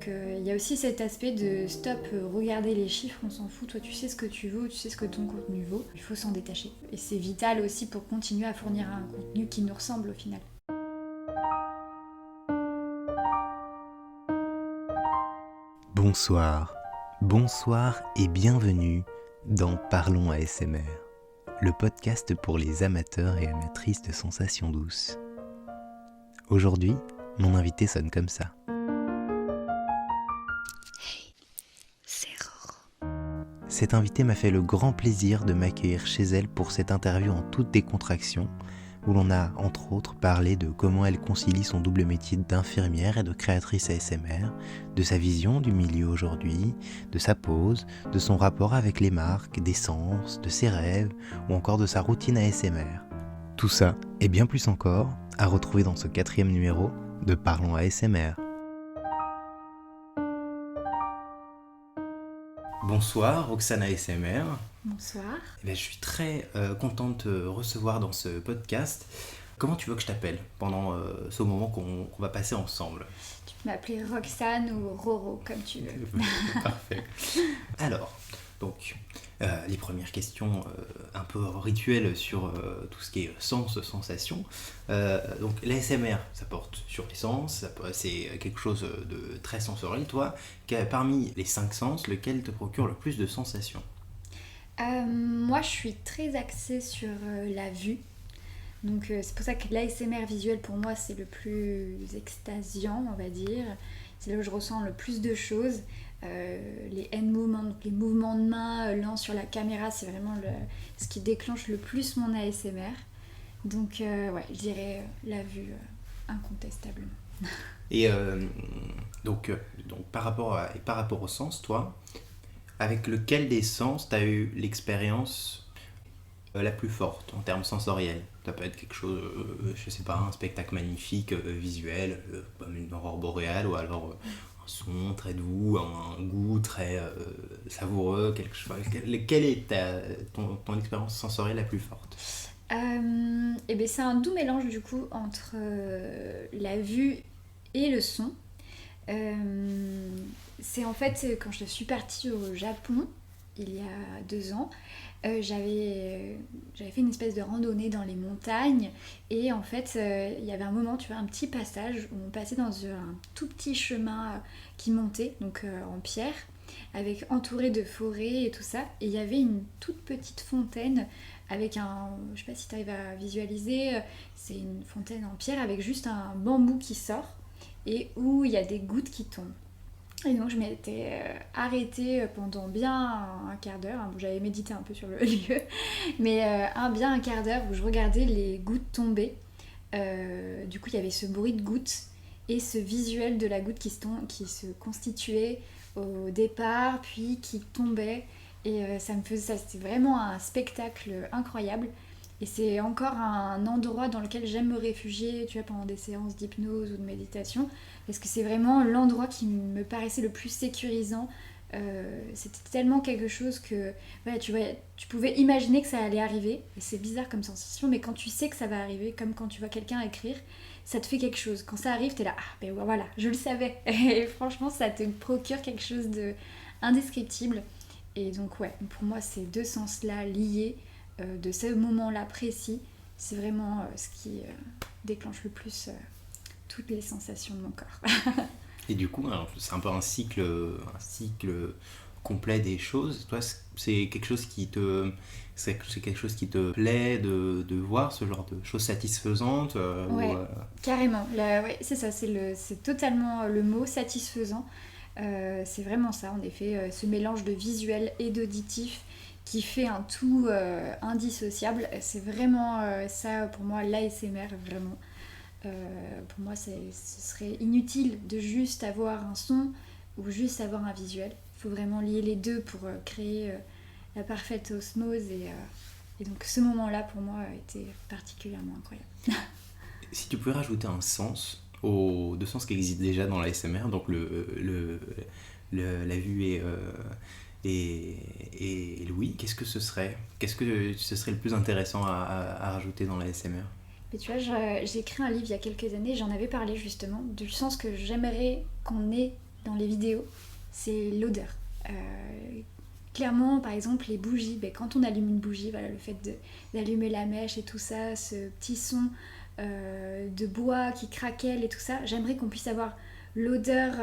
Il y a aussi cet aspect de stop, regarder les chiffres, on s'en fout, toi tu sais ce que tu veux, tu sais ce que ton contenu vaut, il faut s'en détacher. Et c'est vital aussi pour continuer à fournir un contenu qui nous ressemble au final. Bonsoir et bienvenue dans Parlons ASMR, le podcast pour les amateurs et amatrices de sensations douces. Aujourd'hui, mon invité sonne comme ça. Cette invitée m'a fait le grand plaisir de m'accueillir chez elle pour cette interview en toute décontraction, où l'on a entre autres parlé de comment elle concilie son double métier d'infirmière et de créatrice ASMR, de sa vision du milieu aujourd'hui, de sa pose, de son rapport avec les marques, des sens, de ses rêves ou encore de sa routine ASMR. Tout ça et bien plus encore à retrouver dans ce 4e numéro de Parlons ASMR. Bonsoir Roxane ASMR. Bonsoir. Je suis très content de te recevoir dans ce podcast. Comment tu veux que je t'appelle pendant ce moment qu'on va passer ensemble ? Tu peux m'appeler Roxane ou Roro, comme tu veux. Parfait. Alors, donc, les premières questions un peu rituelles sur tout ce qui est sens, sensation. Donc, l'ASMR, ça porte sur les sens, c'est quelque chose de très sensoriel. Toi, parmi les 5 sens, lequel te procure le plus de sensations ? Moi, je suis très axée sur la vue. Donc c'est pour ça que l'ASMR visuel pour moi c'est le plus extasiant, on va dire. C'est là où je ressens le plus de choses. Les hand movements, donc les mouvements de main lents sur la caméra, c'est vraiment ce qui déclenche le plus mon ASMR. Donc ouais, je dirais la vue incontestablement. Et donc par rapport au sens, toi, avec lequel des sens tu as eu l'expérience la plus forte en termes sensoriels ? Ça peut être quelque chose, je sais pas, un spectacle magnifique, visuel, comme une aurore boréale, ou alors un son très doux, un goût très savoureux, quelque chose. Quelle est ton expérience sensorielle la plus forte ? Et bien c'est un doux mélange du coup entre la vue et le son. C'est en fait quand je suis partie au Japon il y a 2 ans, j'avais fait une espèce de randonnée dans les montagnes et en fait il y avait un moment, tu vois, un petit passage où on passait dans un tout petit chemin qui montait, donc en pierre, avec entouré de forêts et tout ça, et il y avait une toute petite fontaine avec je sais pas si tu arrives à visualiser, c'est une fontaine en pierre avec juste un bambou qui sort et où il y a des gouttes qui tombent. Et donc je m'étais arrêtée pendant bien un quart d'heure. Bon, j'avais médité un peu sur le lieu, mais bien un quart d'heure où je regardais les gouttes tomber. Du coup il y avait ce bruit de gouttes et ce visuel de la goutte qui se constituait au départ, puis qui tombait. Et c'était vraiment un spectacle incroyable. Et c'est encore un endroit dans lequel j'aime me réfugier, tu vois, pendant des séances d'hypnose ou de méditation, parce que c'est vraiment l'endroit qui me paraissait le plus sécurisant. C'était tellement quelque chose que ouais, tu pouvais imaginer que ça allait arriver, et c'est bizarre comme sensation, mais quand tu sais que ça va arriver, comme quand tu vois quelqu'un écrire, ça te fait quelque chose. Quand ça arrive, t'es là, ah ben voilà, je le savais. Et franchement, ça te procure quelque chose d'indescriptible. Et donc ouais, pour moi, ces 2 sens-là liés, de ce moment-là précis, c'est vraiment ce qui déclenche le plus toutes les sensations de mon corps. Et du coup, alors, c'est un peu un cycle complet des choses. Toi, c'est quelque chose qui te plaît de voir ce genre de choses satisfaisantes Ouais, carrément. Ouais, c'est ça, c'est totalement le mot satisfaisant. C'est vraiment ça, en effet, ce mélange de visuel et d'auditif qui fait un tout indissociable. C'est vraiment ça pour moi, l'ASMR, vraiment. Pour moi, ce serait inutile de juste avoir un son ou juste avoir un visuel. Il faut vraiment lier les deux pour créer la parfaite osmose. Et donc ce moment-là, pour moi, a été particulièrement incroyable. Si tu pouvais rajouter un sens aux 2 sens qui existent déjà dans l'ASMR, donc la vue et l'ouïe, qu'est-ce que ce serait ? Qu'est-ce que ce serait le plus intéressant à rajouter dans l'ASMR ? Et tu vois, j'ai écrit un livre il y a quelques années, j'en avais parlé justement, du sens que j'aimerais qu'on ait dans les vidéos, c'est l'odeur. Clairement, par exemple, les bougies, quand on allume une bougie, voilà, le fait d'allumer la mèche et tout ça, ce petit son de bois qui craquelle et tout ça, j'aimerais qu'on puisse avoir l'odeur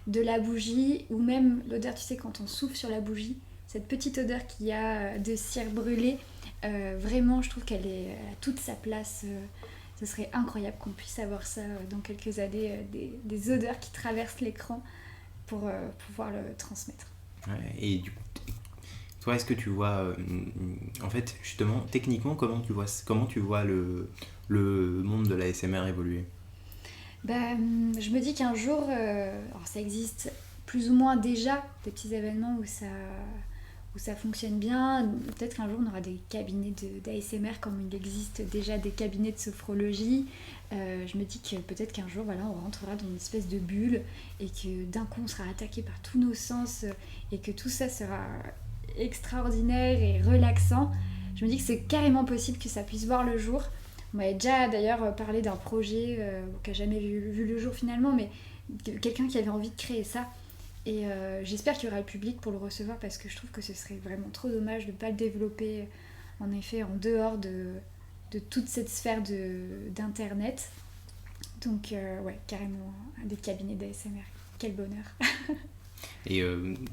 de la bougie, ou même l'odeur, tu sais, quand on souffle sur la bougie, cette petite odeur qu'il y a de cire brûlée, vraiment, je trouve qu'elle a toute sa place. Ce serait incroyable qu'on puisse avoir ça dans quelques années, des odeurs qui traversent l'écran pour pouvoir le transmettre. Ouais, et du coup, toi, est-ce que tu vois, en fait, justement, techniquement, comment tu vois le monde de la l'ASMR évoluer? Je me dis qu'un jour, alors ça existe plus ou moins déjà, des petits événements où ça fonctionne bien. Peut-être qu'un jour on aura des cabinets d'ASMR comme il existe déjà des cabinets de sophrologie. Je me dis que peut-être qu'un jour, voilà, on rentrera dans une espèce de bulle et que d'un coup on sera attaqué par tous nos sens et que tout ça sera extraordinaire et relaxant. Je me dis que c'est carrément possible que ça puisse voir le jour. On m'avait déjà d'ailleurs parlé d'un projet qui n'a jamais vu le jour finalement, mais quelqu'un qui avait envie de créer ça. Et j'espère qu'il y aura le public pour le recevoir, parce que je trouve que ce serait vraiment trop dommage de ne pas le développer en effet en dehors de toute cette sphère d'internet. Donc ouais, carrément des cabinets d'ASMR. Quel bonheur. Et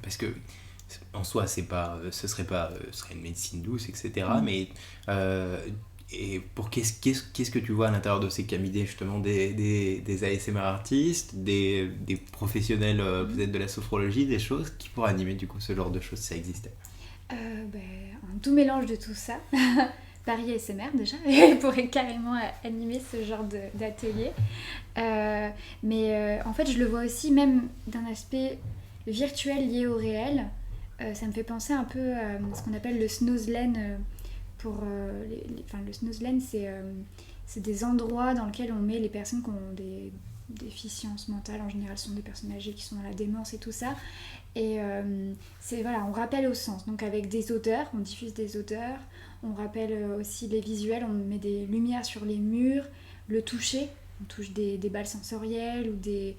parce que en soi, ce serait une médecine douce, etc. Mais et pour qu'est-ce que tu vois à l'intérieur de ces cabinets, justement, des ASMR artistes, des professionnels peut-être de la sophrologie, des choses qui pourraient animer du coup ce genre de choses si ça existait? Un tout mélange de tout ça. Paris ASMR déjà, pourrait carrément animer ce genre d'atelier. Mais en fait, je le vois aussi même d'un aspect virtuel lié au réel. Ça me fait penser un peu à ce qu'on appelle le Snozelen. Le Snozelen, c'est des endroits dans lesquels on met les personnes qui ont des déficiences mentales. En général, ce sont des personnes âgées qui sont dans la démence et tout ça. Et voilà, on rappelle au sens. Donc avec des odeurs, on diffuse des odeurs. On rappelle aussi les visuels, on met des lumières sur les murs. Le toucher, on touche des balles sensorielles ou des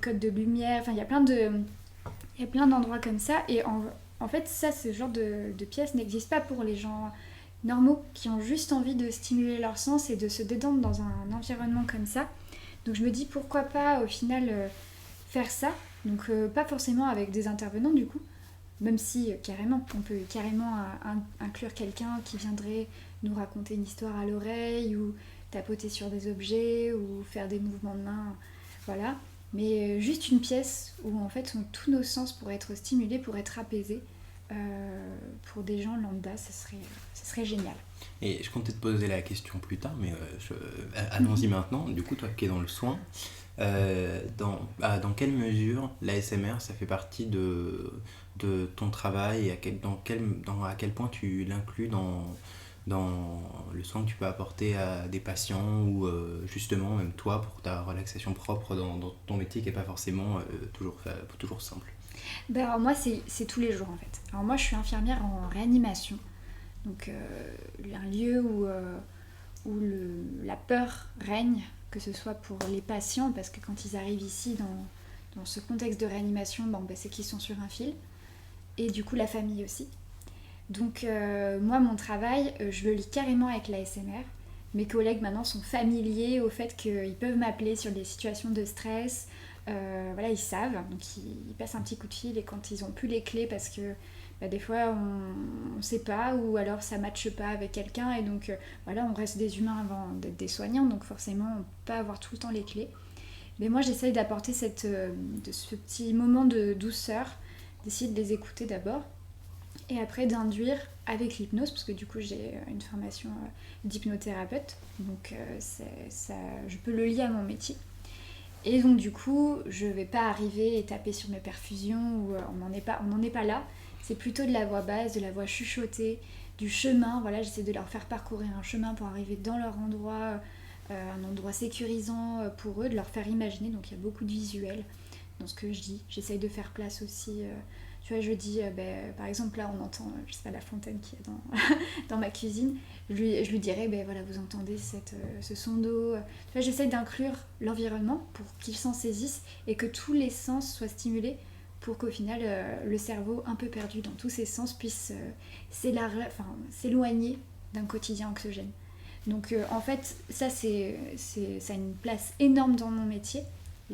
codes de lumière. Enfin, il y a plein d'endroits comme ça. Et en fait, ça, ce genre de pièces n'existe pas pour les gens normaux qui ont juste envie de stimuler leur sens et de se détendre dans un environnement comme ça. Donc je me dis, pourquoi pas au final faire ça. Donc pas forcément avec des intervenants du coup, même si carrément, on peut carrément inclure quelqu'un qui viendrait nous raconter une histoire à l'oreille, ou tapoter sur des objets, ou faire des mouvements de main, voilà. Mais juste une pièce où en fait tous nos sens pourraient être stimulés, pour être apaisés. Pour des gens lambda, ça serait génial. Et je comptais te poser la question plus tard, mais allons-y maintenant. Du coup, toi qui es dans le soin, dans quelle mesure l'ASMR ça fait partie de ton travail, et à quel point tu l'inclus dans le soin que tu peux apporter à des patients, ou justement même toi pour ta relaxation propre dans ton métier qui n'est pas forcément toujours simple? Alors moi c'est tous les jours en fait. Alors moi je suis infirmière en réanimation, donc un lieu où la peur règne, que ce soit pour les patients, parce que quand ils arrivent ici dans ce contexte de réanimation, c'est qu'ils sont sur un fil, et du coup la famille aussi. Donc moi mon travail, je le lis carrément avec l'ASMR. Mes collègues maintenant sont familiers au fait qu'ils peuvent m'appeler sur des situations de stress. Voilà, ils savent, donc ils passent un petit coup de fil, et quand ils n'ont plus les clés parce que des fois on ne sait pas, ou alors ça ne matche pas avec quelqu'un, et donc voilà, on reste des humains avant d'être des soignants, donc forcément on ne peut pas avoir tout le temps les clés. Mais moi j'essaye d'apporter ce petit moment de douceur, d'essayer de les écouter d'abord, et après d'induire avec l'hypnose, parce que du coup j'ai une formation d'hypnothérapeute, donc je peux le lier à mon métier. Et donc du coup, je vais pas arriver et taper sur mes perfusions, ou on n'en est pas là. C'est plutôt de la voix basse, de la voix chuchotée, du chemin. Voilà, j'essaie de leur faire parcourir un chemin pour arriver dans leur endroit, un endroit sécurisant pour eux, de leur faire imaginer. Donc il y a beaucoup de visuels dans ce que je dis. J'essaye de faire place aussi Tu vois, je dis, par exemple, là, on entend, je sais pas, la fontaine qui est dans ma cuisine. Je lui dirais, voilà, vous entendez ce son d'eau. Tu vois, j'essaye d'inclure l'environnement pour qu'il s'en saisisse et que tous les sens soient stimulés pour qu'au final, le cerveau, un peu perdu dans tous ses sens, puisse s'éloigner d'un quotidien anxiogène. Donc, en fait, ça a une place énorme dans mon métier.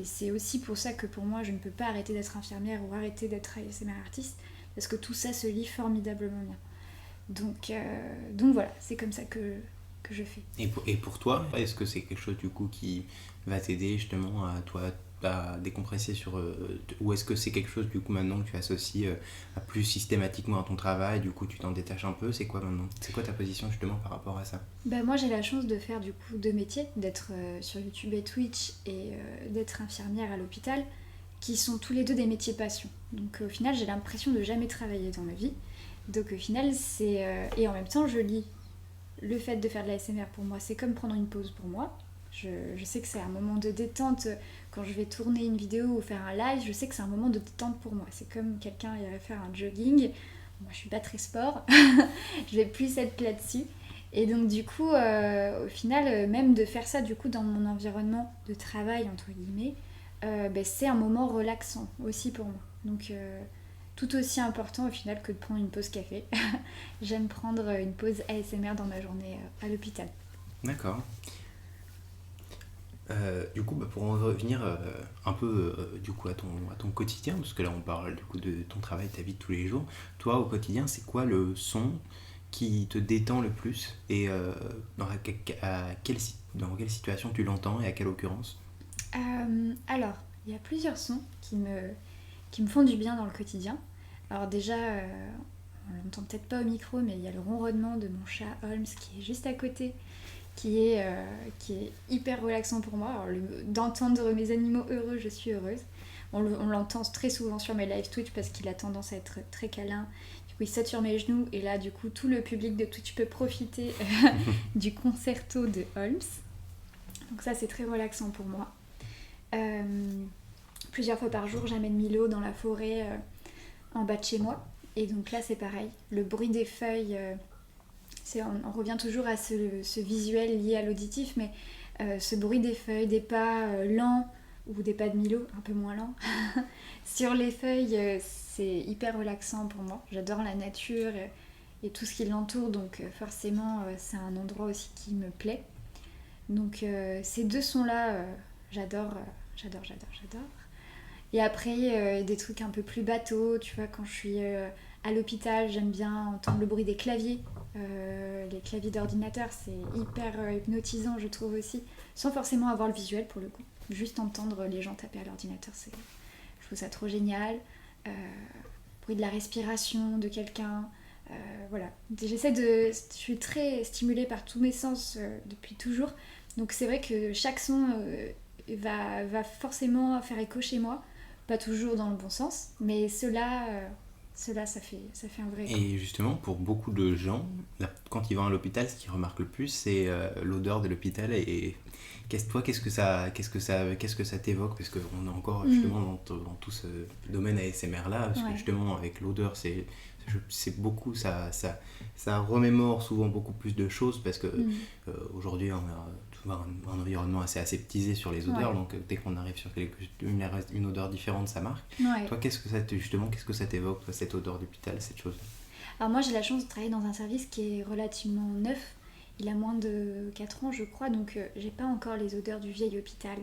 Et c'est aussi pour ça que pour moi, je ne peux pas arrêter d'être infirmière ou arrêter d'être ASMR artiste, parce que tout ça se lie formidablement bien. Donc voilà, c'est comme ça que je fais. Et pour toi, est-ce que c'est quelque chose du coup qui va t'aider justement à toi à décompresser ou est-ce que c'est quelque chose du coup maintenant que tu associes à plus systématiquement à ton travail, du coup tu t'en détaches un peu, c'est quoi maintenant? C'est quoi ta position justement par rapport à ça? Moi j'ai la chance de faire du coup 2 métiers, d'être sur YouTube et Twitch et d'être infirmière à l'hôpital, qui sont tous les deux des métiers passion. Donc au final j'ai l'impression de jamais travailler dans ma vie. Donc au final et en même temps je lis. Le fait de faire de la SMR pour moi, c'est comme prendre une pause pour moi. Je sais que c'est un moment de détente quand je vais tourner une vidéo ou faire un live, je sais que c'est un moment de détente pour moi. C'est comme quelqu'un irait faire un jogging. Moi, je suis pas très sport. Je vais plus être là-dessus. Et donc, du coup, au final, même de faire ça du coup dans mon environnement de travail, entre guillemets, c'est un moment relaxant aussi pour moi. Donc, tout aussi important au final que de prendre une pause café. J'aime prendre une pause ASMR dans ma journée à l'hôpital. D'accord. Du coup, pour en revenir un peu du coup à ton quotidien, parce que là on parle du coup de ton travail, ta vie de tous les jours. Toi, au quotidien, c'est quoi le son qui te détend le plus et dans quelle situation tu l'entends et à quelle occurrence? Alors, il y a plusieurs sons qui me font du bien dans le quotidien. Alors déjà, on l'entend peut-être pas au micro, mais il y a le ronronnement de mon chat Holmes qui est juste à côté, qui est hyper relaxant pour moi. Alors, d'entendre mes animaux heureux, je suis heureuse. On l'entend très souvent sur mes live Twitch parce qu'il a tendance à être très câlin. Du coup, il saute sur mes genoux et là, du coup, tout le public de Twitch peut profiter du concerto de Holmes. Donc ça, c'est très relaxant pour moi. Plusieurs fois par jour, j'amène Milo dans la forêt en bas de chez moi. Et donc là, c'est pareil. Le bruit des feuilles, on revient toujours à ce visuel lié à l'auditif, mais ce bruit des feuilles, des pas lents, ou des pas de Milo, un peu moins lents, sur les feuilles, c'est hyper relaxant pour moi. J'adore la nature et tout ce qui l'entoure, donc forcément, c'est un endroit aussi qui me plaît. Donc ces deux sons-là, j'adore. Et après, des trucs un peu plus bateaux, tu vois, quand je suis à l'hôpital, j'aime bien entendre le bruit des claviers. Les claviers d'ordinateur, c'est hyper hypnotisant, je trouve aussi, sans forcément avoir le visuel pour le coup. Juste entendre les gens taper à l'ordinateur, je trouve ça trop génial. Bruit de la respiration de quelqu'un. Voilà. Je suis très stimulée par tous mes sens depuis toujours. Donc c'est vrai que chaque son va forcément faire écho chez moi. Pas toujours dans le bon sens, mais cela ça fait un vrai écho. Et justement, pour beaucoup de gens, quand ils vont à l'hôpital, ce qu'ils remarquent le plus, c'est l'odeur de l'hôpital. Et qu'est-ce que ça t'évoque? Parce qu'on est encore justement dans tout ce domaine ASMR là, parce que justement avec l'odeur, c'est beaucoup, ça remémore souvent beaucoup plus de choses, parce que aujourd'hui on a un environnement assez aseptisé sur les odeurs, donc dès qu'on arrive sur une odeur différente, ça marque. Toi, qu'est-ce que ça t'évoque, toi, cette odeur d'hôpital, cette chose? Alors moi j'ai la chance de travailler dans un service qui est relativement neuf. Il a moins de 4 ans je crois, donc j'ai pas encore les odeurs du vieil hôpital.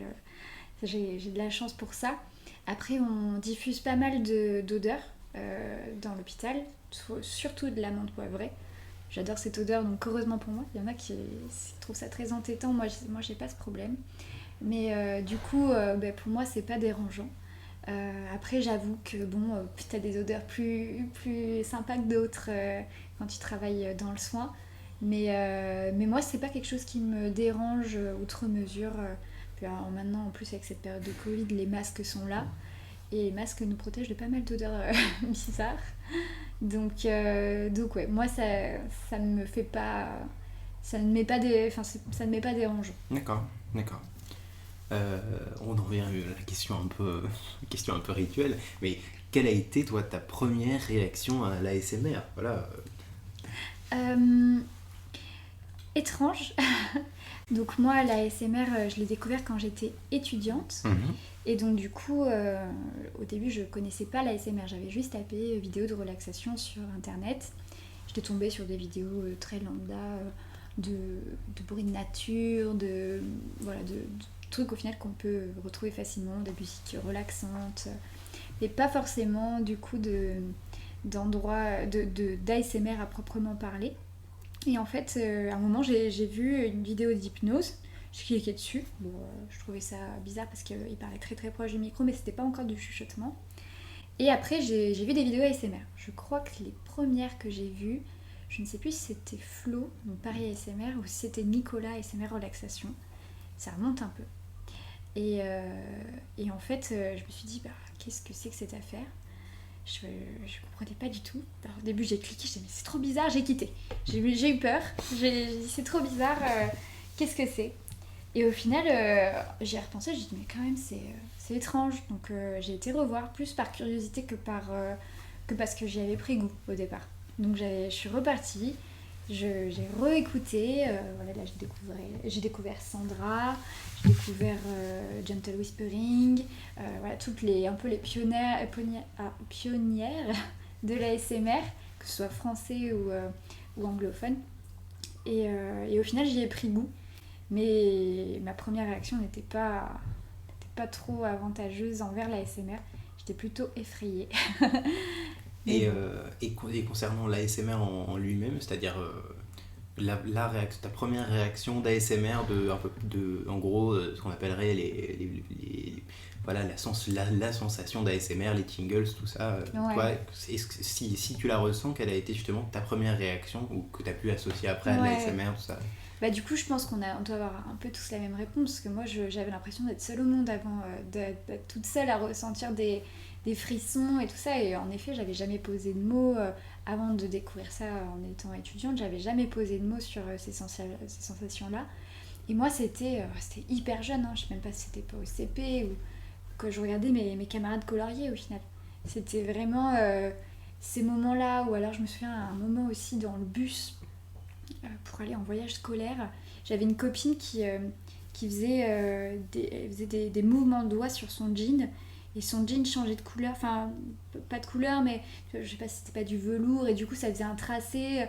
J'ai de la chance pour ça. Après on diffuse pas mal d'odeurs dans l'hôpital, surtout de l'amande poivrée. J'adore cette odeur, donc heureusement pour moi. Il y en a qui trouvent ça très entêtant, moi j'ai pas ce problème. Mais du coup, pour moi c'est pas dérangeant. Après j'avoue que t'as des odeurs plus sympas que d'autres quand tu travailles dans le soin. Mais moi c'est pas quelque chose qui me dérange outre mesure. Puis alors, maintenant en plus avec cette période de Covid, les masques sont là. Et les masques nous protègent de pas mal d'odeurs bizarres. Donc ouais, moi ça ne me fait pas, ça ne m'est pas dérangeant. D'accord. On en revient à la question un peu rituelle, mais quelle a été, toi, ta première réaction à l'ASMR? Voilà. Étrange. Donc moi, la ASMR, je l'ai découvert quand j'étais étudiante. Mhm. Et donc du coup, au début, je connaissais pas la ASMR. J'avais juste tapé vidéo de relaxation sur Internet. J'étais tombée sur des vidéos très lambda de bruit de nature, voilà, de trucs au final qu'on peut retrouver facilement, de musique relaxante. Et pas forcément du coup d'endroits d'ASMR à proprement parler. Et en fait, à un moment, j'ai vu une vidéo d'hypnose. Je cliquais dessus. Bon, je trouvais ça bizarre parce qu'il parlait très très proche du micro, mais c'était pas encore du chuchotement. Et après, j'ai vu des vidéos ASMR. Je crois que les premières que j'ai vues, je ne sais plus si c'était Flo, donc Paris ASMR, ou si c'était Nicolas ASMR Relaxation. Ça remonte un peu. Et en fait, je me suis dit, bah, qu'est-ce que c'est que cette affaire? Je comprenais pas du tout. Alors, au début, j'ai cliqué, j'ai dit, mais c'est trop bizarre, j'ai quitté. J'ai eu peur, j'ai dit, c'est trop bizarre, qu'est-ce que c'est? Et au final, j'y ai repensé, j'ai dit, mais quand même, c'est étrange. Donc, j'ai été revoir, plus par curiosité que parce que j'y avais pris goût au départ. Donc, je suis repartie, j'ai réécouté, voilà, là, j'ai découvert Sandra, j'ai découvert Gentle Whispering, voilà, un peu les pionnières de l'ASMR, que ce soit français ou anglophone. Et au final, j'y ai pris goût. Mais ma première réaction n'était pas trop avantageuse envers la ASMR. J'étais plutôt effrayée. Et, et concernant l'ASMR en lui-même, c'est-à-dire ta première réaction d'ASMR en gros, ce qu'on appellerait voilà, la sensation d'ASMR, les tingles, tout ça. Ouais. Toi, si tu la ressens, quelle a été justement ta première réaction ou que tu as pu associer après à Ouais. l'ASMR, tout ça? Bah, du coup, je pense on doit avoir un peu tous la même réponse, parce que moi, j'avais l'impression d'être seule au monde avant, d'être toute seule à ressentir des frissons et tout ça. Et en effet, j'avais jamais posé de mots avant de découvrir ça en étant étudiante. J'avais jamais posé de mots sur ces sensations-là. Et moi, c'était hyper jeune, hein. Je sais même pas si c'était pas au CP ou que je regardais mes camarades colorier au final. C'était vraiment ces moments-là, ou alors je me souviens à un moment aussi dans le bus pour aller en voyage scolaire. J'avais une copine qui faisait, des mouvements de doigts sur son jean. Et son jean changeait de couleur, enfin pas de couleur, mais je sais pas si c'était pas du velours, et du coup ça faisait un tracé.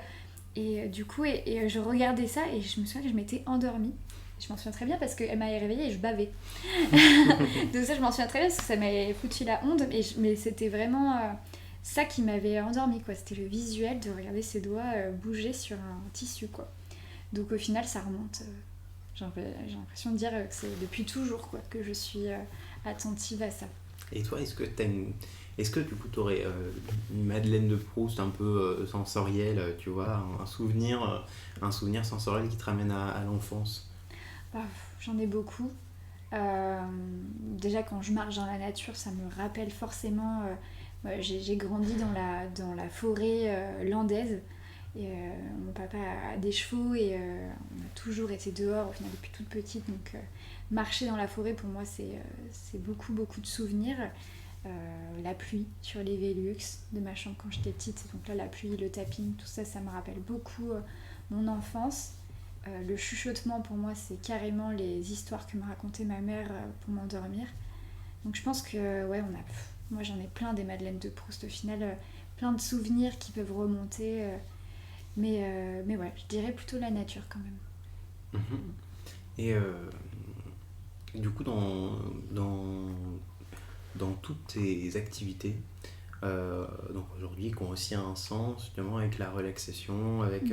Et du coup, je regardais ça et je me souviens que je m'étais endormie. Je m'en souviens très bien parce qu'elle m'avait réveillée et je bavais. Donc ça, je m'en souviens très bien parce que ça m'avait foutu la honte. Mais c'était vraiment ça qui m'avait endormie, quoi. C'était le visuel de regarder ses doigts bouger sur un tissu, quoi. Donc au final, ça remonte. J'ai l'impression de dire que c'est depuis toujours, quoi, que je suis attentive à ça. Et toi, est-ce que du coup tu aurais une Madeleine de Proust un peu sensorielle, tu vois, un souvenir sensoriel qui te ramène à l'enfance? Bah, j'en ai beaucoup. Déjà quand je marche dans la nature, ça me rappelle forcément. J'ai grandi dans la forêt landaise. Et mon papa a des chevaux et on a toujours été dehors au final depuis toute petite. Donc marcher dans la forêt pour moi c'est beaucoup beaucoup de souvenirs. La pluie sur les Velux de ma chambre quand j'étais petite. Donc là la pluie, le tapping, tout ça, ça me rappelle beaucoup mon enfance. Le chuchotement pour moi c'est carrément les histoires que me racontait ma mère pour m'endormir. Donc je pense que ouais, moi j'en ai plein des Madeleines de Proust au final, plein de souvenirs qui peuvent remonter. Mais ouais, je dirais plutôt la nature quand même. Mhm. Et du coup, dans toutes tes activités, donc aujourd'hui, qui ont aussi un sens justement avec la relaxation, avec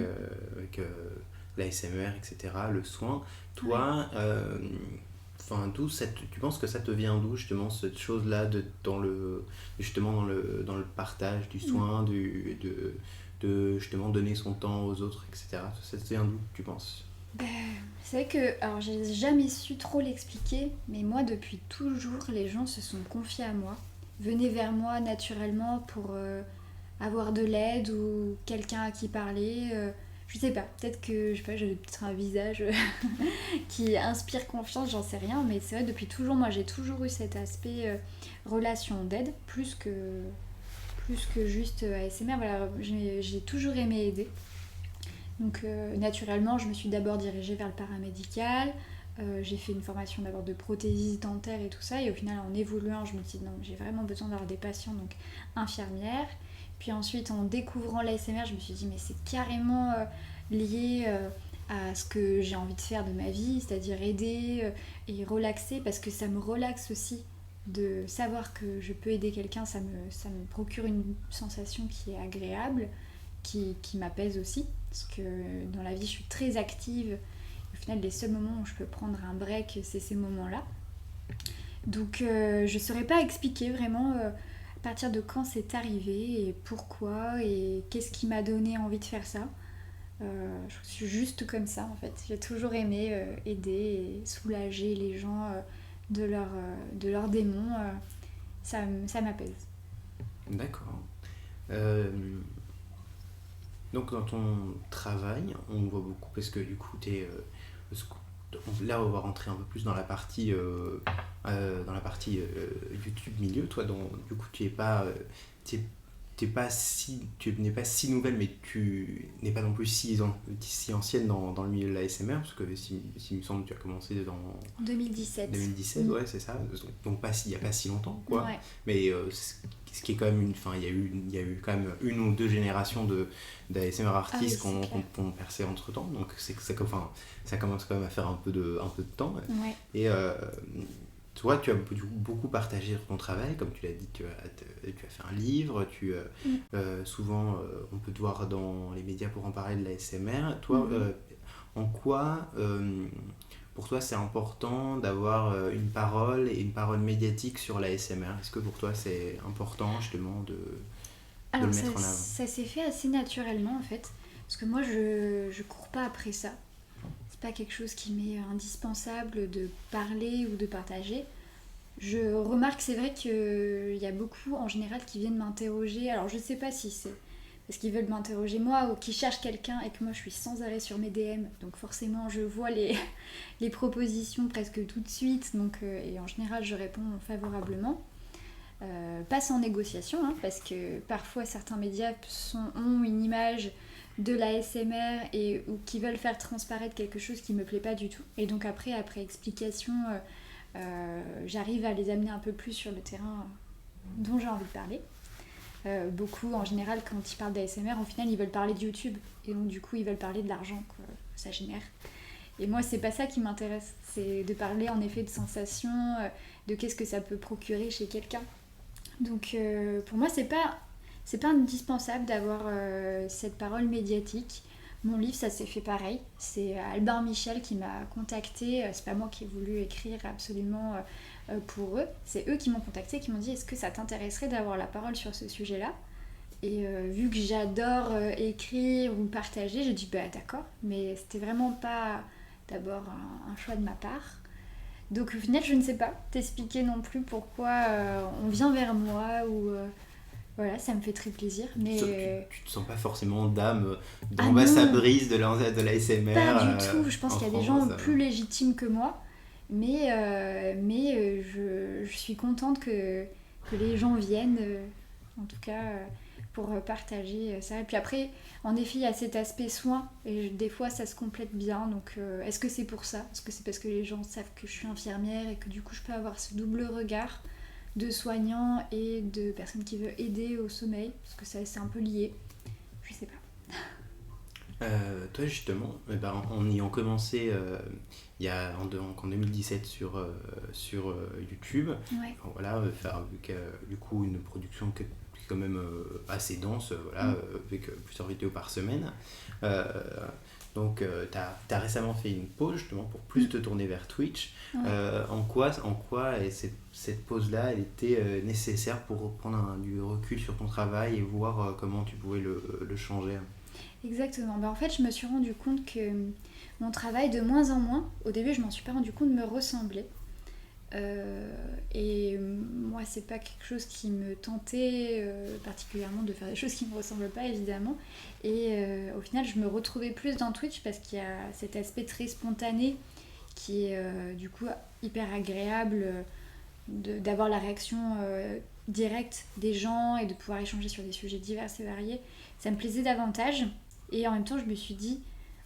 l'ASMR, etc., le soin, toi, tu penses que ça te vient d'où justement cette chose-là justement dans le partage du soin, de justement donner son temps aux autres, etc. Ça te vient d'où, tu penses? C'est vrai que, alors j'ai jamais su trop l'expliquer, mais moi depuis toujours les gens se sont confiés à moi, venaient vers moi naturellement pour avoir de l'aide ou quelqu'un à qui parler. Je sais pas, peut-être que je sais pas, j'ai peut-être un visage qui inspire confiance, j'en sais rien, mais c'est vrai, depuis toujours, moi j'ai toujours eu cet aspect relation d'aide, plus que juste ASMR. Voilà, j'ai toujours aimé aider. Donc naturellement, je me suis d'abord dirigée vers le paramédical. J'ai fait une formation d'abord de prothésiste dentaire et tout ça. Et au final, en évoluant, je me suis dit non, j'ai vraiment besoin d'avoir des patients, donc infirmière. Puis ensuite, en découvrant l'ASMR, je me suis dit mais c'est carrément lié à ce que j'ai envie de faire de ma vie, c'est-à-dire aider et relaxer, parce que ça me relaxe aussi de savoir que je peux aider quelqu'un. Ça me procure une sensation qui est agréable, qui m'apaise aussi, parce que dans la vie, je suis très active. Au final, les seuls moments où je peux prendre un break, c'est ces moments-là. Donc, je ne saurais pas expliquer vraiment à partir de quand c'est arrivé et pourquoi et qu'est-ce qui m'a donné envie de faire ça. Je suis juste comme ça en fait. J'ai toujours aimé aider et soulager les gens de leurs démons. Ça m'apaise. D'accord. Euh, donc dans ton travail, on voit beaucoup parce que du coup là on va rentrer un peu plus dans la partie YouTube milieu. Toi, du coup, tu tu n'es pas si nouvelle, mais tu n'es pas non plus si ancienne dans le milieu de la SMR, parce que il me semble que tu as commencé dans 2017. 2017, ouais, c'est ça. Donc il n'y a pas si longtemps, quoi. Ouais. Mais ce qui est quand même il y a eu quand même une ou deux générations d'ASMR artistes Ah oui, qui ont percé entre temps. Donc ça commence quand même à faire un peu de temps. ouais. Et toi, tu as beaucoup partagé sur ton travail, comme tu l'as dit, tu as fait un livre, souvent on peut te voir dans les médias pour en parler de la SMR. Toi, en quoi, pour toi, c'est important d'avoir une parole et une parole médiatique sur la SMR? Est-ce que pour toi, c'est important justement de Alors le mettre en avant? ça s'est fait assez naturellement en fait, parce que moi je cours pas après ça. C'est pas quelque chose qui m'est indispensable de parler ou de partager. Je remarque, c'est vrai qu'il y a beaucoup en général qui viennent m'interroger. Alors je sais pas si c'est parce qu'ils veulent m'interroger moi ou qui cherchent quelqu'un et que moi je suis sans arrêt sur mes DM. Donc forcément je vois les propositions presque tout de suite. Donc, et en général je réponds favorablement. Pas sans négociation, hein, parce que parfois certains médias ont une image de la SMR ou qui veulent faire transparaître quelque chose qui me plaît pas du tout. Et donc après explication, j'arrive à les amener un peu plus sur le terrain dont j'ai envie de parler. Beaucoup en général quand ils parlent d'ASMR, au final ils veulent parler de YouTube et donc du coup ils veulent parler de l'argent que ça génère. Et moi c'est pas ça qui m'intéresse, c'est de parler en effet de sensations, de qu'est-ce que ça peut procurer chez quelqu'un. Donc pour moi c'est pas indispensable d'avoir cette parole médiatique. Mon livre, ça s'est fait pareil. C'est Albin Michel qui m'a contacté. C'est pas moi qui ai voulu écrire absolument pour eux. C'est eux qui m'ont contacté, qui m'ont dit est-ce que ça t'intéresserait d'avoir la parole sur ce sujet-là? Et vu que j'adore écrire ou partager, j'ai dit bah d'accord. Mais c'était vraiment pas d'abord un choix de ma part. Donc au final, je ne sais pas t'expliquer non plus pourquoi on vient vers moi ou... voilà, ça me fait très plaisir. Mais Tu te sens pas forcément d'âme ah d'ambassadrice de la SMR? pas du tout. Je pense qu'il y a des gens France, plus légitimes que moi. Mais je suis contente que les gens viennent, en tout cas, pour partager ça. Et puis après, en effet, il y a cet aspect soin. Et des fois, ça se complète bien. Donc, est-ce que c'est pour ça? Est-ce que c'est parce que les gens savent que je suis infirmière et que du coup, je peux avoir ce double regard de soignant et de personne qui veut aider au sommeil? Parce que ça, c'est un peu lié. Je sais pas. Toi justement, en ayant commencé en 2017 sur YouTube, Ouais. enfin, voilà, faire avec du coup une production qui est quand même assez dense, voilà, avec plusieurs vidéos par semaine. Euh, donc tu as récemment fait une pause justement pour plus te tourner vers Twitch. Ouais. En quoi cette pause-là elle était nécessaire pour prendre du recul sur ton travail et voir comment tu pouvais le changer? Exactement. En fait, je me suis rendu compte que mon travail, de moins en moins, au début, je m'en suis pas rendu compte, me ressemblait. Et moi, c'est pas quelque chose qui me tentait particulièrement de faire des choses qui me ressemblent pas, évidemment. Et au final, je me retrouvais plus dans Twitch parce qu'il y a cet aspect très spontané qui est du coup hyper agréable d'avoir la réaction directe des gens et de pouvoir échanger sur des sujets divers et variés. Ça me plaisait davantage. Et en même temps, je me suis dit,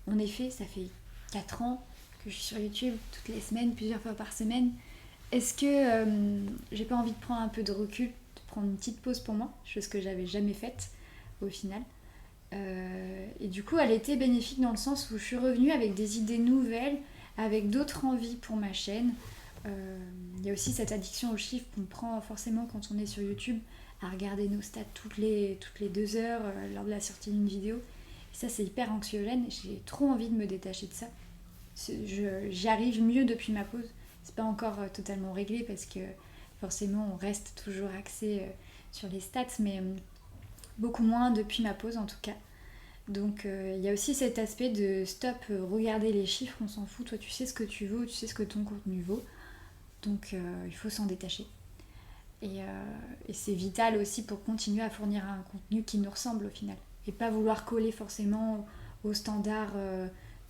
en effet, ça fait 4 ans que je suis sur YouTube toutes les semaines, plusieurs fois par semaine. Est-ce que j'ai pas envie de prendre un peu de recul, de prendre une petite pause pour moi, chose que j'avais jamais faite au final. Et du coup, elle était bénéfique dans le sens où je suis revenue avec des idées nouvelles, avec d'autres envies pour ma chaîne. Il y a aussi cette addiction aux chiffres qu'on prend forcément quand on est sur YouTube, à regarder nos stats toutes les 2 heures lors de la sortie d'une vidéo. Et ça, c'est hyper anxiogène. J'ai trop envie de me détacher de ça. J'y arrive mieux depuis ma pause. C'est pas encore totalement réglé parce que forcément on reste toujours axé sur les stats, mais beaucoup moins depuis ma pause en tout cas. Donc il y a aussi cet aspect de stop, regarder les chiffres, on s'en fout, toi tu sais ce que tu vaux, tu sais ce que ton contenu vaut, donc il faut s'en détacher. Et c'est vital aussi pour continuer à fournir un contenu qui nous ressemble au final, et pas vouloir coller forcément aux standards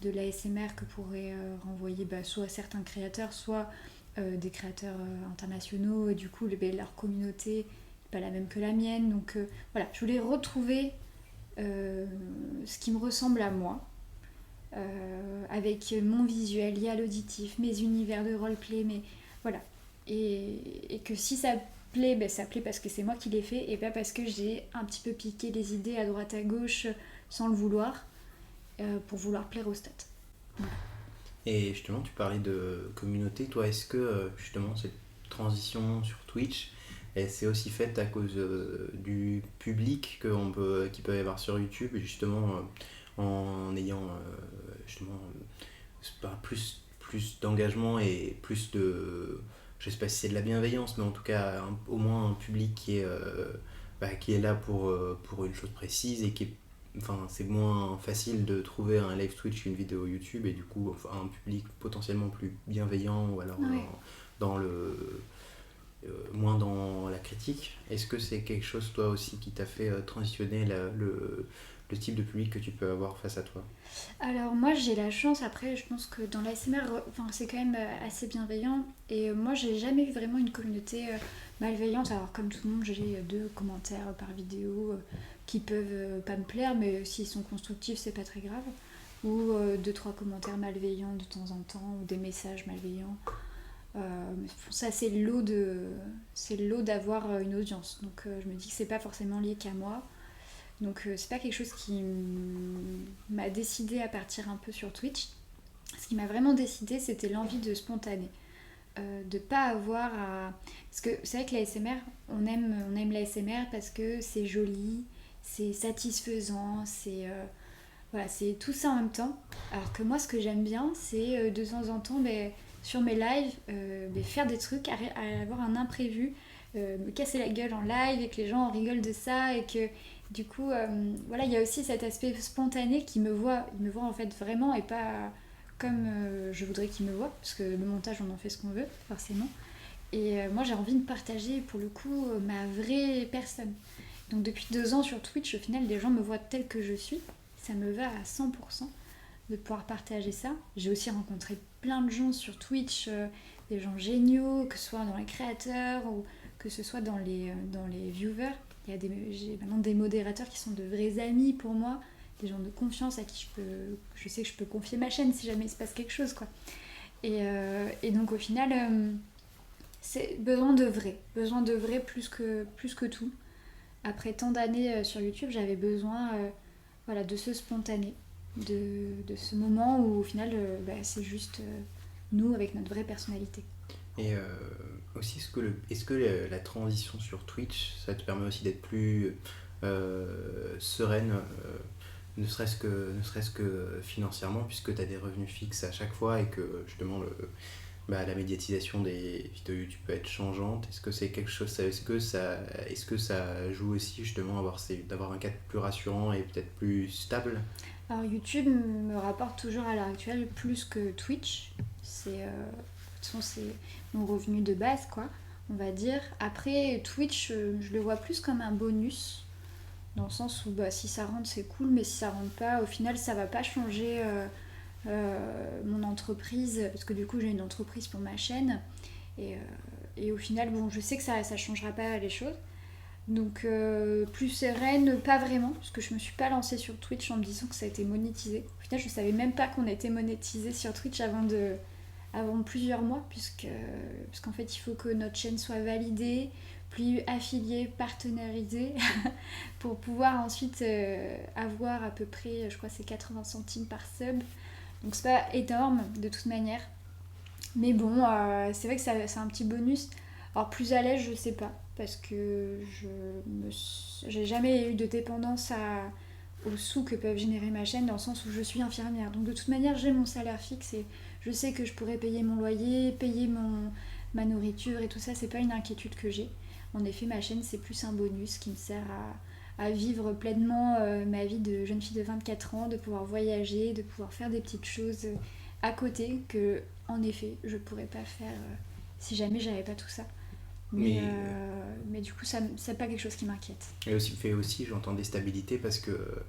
de l'ASMR que pourraient renvoyer soit certains créateurs, soit des créateurs internationaux, et du coup leur communauté n'est pas la même que la mienne. Donc voilà, je voulais retrouver ce qui me ressemble à moi, avec mon visuel lié à l'auditif, mes univers de roleplay, mais voilà. Et que si ça plaît, ça plaît parce que c'est moi qui l'ai fait, et pas parce que j'ai un petit peu piqué les idées à droite à gauche sans le vouloir, pour vouloir plaire aux stats. Voilà. Et justement, tu parlais de communauté. Toi, est-ce que justement cette transition sur Twitch, elle s'est aussi faite à cause du public qu'il peut y avoir sur YouTube, et justement en ayant justement plus d'engagement et plus de, je sais pas si c'est de la bienveillance, mais en tout cas au moins un public qui est là pour une chose précise, et qui est, enfin, c'est moins facile de trouver un live Twitch qu'une vidéo YouTube, et du coup un public potentiellement plus bienveillant, ou alors Ouais. dans le moins dans la critique. Est-ce que c'est quelque chose toi aussi qui t'a fait transitionner le type de public que tu peux avoir face à toi? Alors moi j'ai la chance, après je pense que dans l'ASMR, c'est quand même assez bienveillant, et moi j'ai jamais eu vraiment une communauté malveillante. Alors comme tout le monde, j'ai 2 commentaires par vidéo qui peuvent pas me plaire, mais s'ils sont constructifs c'est pas très grave, ou 2-3 commentaires malveillants de temps en temps, ou des messages malveillants. Ça c'est le lot d'avoir une audience, donc je me dis que c'est pas forcément lié qu'à moi. Donc c'est pas quelque chose qui m'a décidé à partir un peu sur Twitch. Ce qui m'a vraiment décidé, c'était l'envie de spontané. De pas avoir à... Parce que c'est vrai que l'ASMR, on aime l'ASMR parce que c'est joli, c'est satisfaisant, voilà, c'est tout ça en même temps. Alors que moi, ce que j'aime bien, c'est de temps en temps, sur mes lives, faire des trucs, à avoir un imprévu, me casser la gueule en live, et que les gens rigolent de ça, et que du coup, voilà, il y a aussi cet aspect spontané qui me voit, il me voit en fait vraiment, et pas comme je voudrais qu'il me voit, parce que le montage, on en fait ce qu'on veut, forcément. Et moi, j'ai envie de partager, pour le coup, ma vraie personne. Donc depuis 2 ans sur Twitch, au final, les gens me voient telle que je suis. Ça me va à 100% de pouvoir partager ça. J'ai aussi rencontré plein de gens sur Twitch, des gens géniaux, que ce soit dans les créateurs ou que ce soit dans les viewers. J'ai maintenant des modérateurs qui sont de vrais amis pour moi, des gens de confiance à qui je sais que je peux confier ma chaîne si jamais il se passe quelque chose, quoi. Et donc au final, c'est besoin de vrai plus que tout. Après tant d'années sur YouTube, j'avais besoin voilà, de ce spontané, de ce moment où au final c'est juste nous avec notre vraie personnalité. Et aussi, est-ce que la transition sur Twitch, ça te permet aussi d'être plus sereine, ne serait-ce que financièrement, puisque tu as des revenus fixes à chaque fois, et que justement la médiatisation des vidéos YouTube peut être changeante? Est-ce que c'est quelque chose, est-ce que ça joue aussi justement d'avoir un cadre plus rassurant et peut-être plus stable? Alors YouTube me rapporte toujours à l'heure actuelle plus que Twitch. toute façon, c'est mon revenu de base, quoi, on va dire. Après, Twitch, je le vois plus comme un bonus, dans le sens où si ça rentre, c'est cool, mais si ça rentre pas, au final, ça va pas changer mon entreprise, parce que du coup, j'ai une entreprise pour ma chaîne. Et, et au final, bon, je sais que ça changera pas les choses. Donc plus sereine, pas vraiment, parce que je me suis pas lancée sur Twitch en me disant que ça a été monétisé. Au final, je savais même pas qu'on était monétisé sur Twitch avant plusieurs mois, puisqu'en fait, il faut que notre chaîne soit validée, puis affiliée, partenarisée, pour pouvoir ensuite avoir à peu près, je crois, c'est 80 centimes par sub. Donc c'est pas énorme de toute manière. Mais bon, c'est vrai que c'est un petit bonus. Alors plus à l'aise, je sais pas, parce que j'ai jamais eu de dépendance aux sous que peuvent générer ma chaîne, dans le sens où je suis infirmière. Donc de toute manière, j'ai mon salaire fixe et je sais que je pourrais payer mon loyer, payer ma nourriture et tout ça, c'est pas une inquiétude que j'ai. En effet, ma chaîne, c'est plus un bonus qui me sert à vivre pleinement ma vie de jeune fille de 24 ans, de pouvoir voyager, de pouvoir faire des petites choses à côté que, en effet, je pourrais pas faire si jamais j'avais pas tout ça. Mais du coup, ça c'est pas quelque chose qui m'inquiète. Et aussi, fait aussi, j'entends des stabilités parce que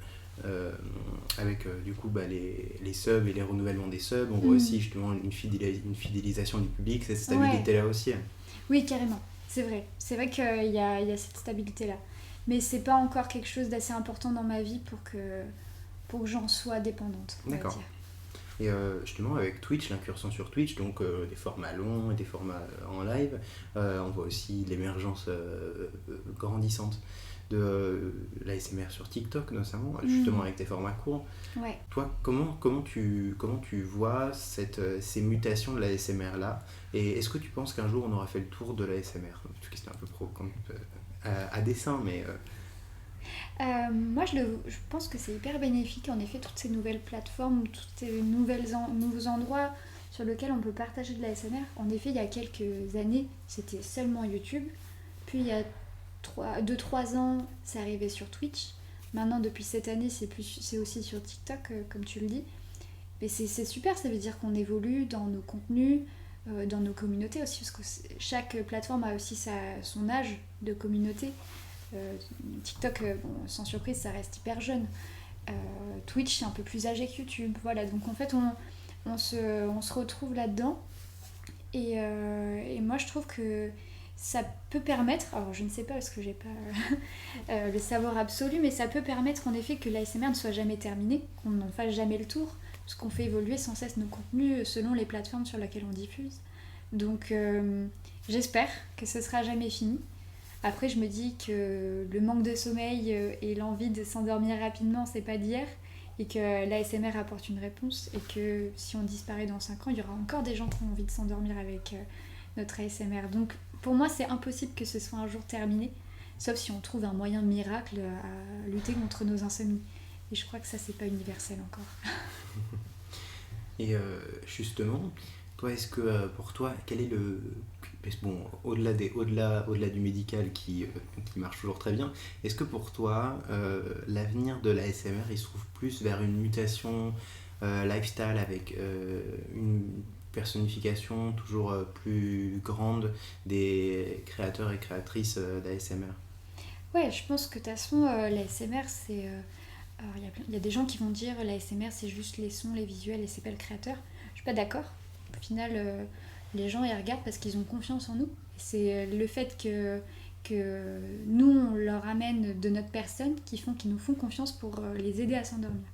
avec du coup les subs et les renouvellements des subs, on voit aussi justement une fidélisation du public, cette stabilité-là aussi. Oui, carrément, c'est vrai. C'est vrai qu'il y a cette stabilité-là. Mais c'est pas encore quelque chose d'assez important dans ma vie pour que j'en sois dépendante. D'accord. Et justement avec Twitch, l'incursion sur Twitch, donc des formats longs et des formats en live, on voit aussi l'émergence grandissante de l'ASMR sur TikTok notamment, justement avec des formats courts. Ouais. Toi, comment tu vois ces mutations de l'ASMR là, et est-ce que tu penses qu'un jour on aura fait le tour de l'ASMR? C'était un peu à dessein, mais... Moi, je pense que c'est hyper bénéfique, en effet, toutes ces nouvelles plateformes, tous ces nouveaux endroits sur lesquels on peut partager de la SMR. En effet, il y a quelques années, c'était seulement YouTube. Puis il y a 2-3 ans, c'est arrivé sur Twitch. Maintenant, depuis cette année, c'est aussi sur TikTok, comme tu le dis. Mais c'est super, ça veut dire qu'on évolue dans nos contenus, dans nos communautés aussi, parce que chaque plateforme a aussi son âge de communauté. TikTok, sans surprise, ça reste hyper jeune. Twitch, c'est un peu plus âgé que YouTube. Voilà, donc en fait, on se retrouve là-dedans. Et moi, je trouve que ça peut permettre, alors je ne sais pas parce que j'ai pas le savoir absolu, mais ça peut permettre en effet que l'ASMR ne soit jamais terminée, qu'on n'en fasse jamais le tour, parce qu'on fait évoluer sans cesse nos contenus selon les plateformes sur lesquelles on diffuse. Donc j'espère que ce sera jamais fini. Après, je me dis que le manque de sommeil et l'envie de s'endormir rapidement, c'est pas d'hier, et que l'ASMR apporte une réponse, et que si on disparaît dans 5 ans, il y aura encore des gens qui ont envie de s'endormir avec notre ASMR. Donc pour moi, c'est impossible que ce soit un jour terminé, sauf si on trouve un moyen miracle à lutter contre nos insomnies. Et je crois que ça, c'est pas universel encore. Et justement, toi, est-ce que pour toi, quel est le... Bon, au-delà du médical qui marche toujours très bien, est-ce que pour toi, l'avenir de l'ASMR, il se trouve plus vers une mutation lifestyle avec une personnification toujours plus grande des créateurs et créatrices d'ASMR? Ouais, je pense que de toute façon, l'ASMR, c'est... alors, il y a des gens qui vont dire l'ASMR, c'est juste les sons, les visuels, et c'est pas le créateur. Je suis pas d'accord. Au final... les gens ils regardent parce qu'ils ont confiance en nous. C'est le fait que nous on leur amène de notre personne qu'ils nous font confiance pour les aider à s'endormir.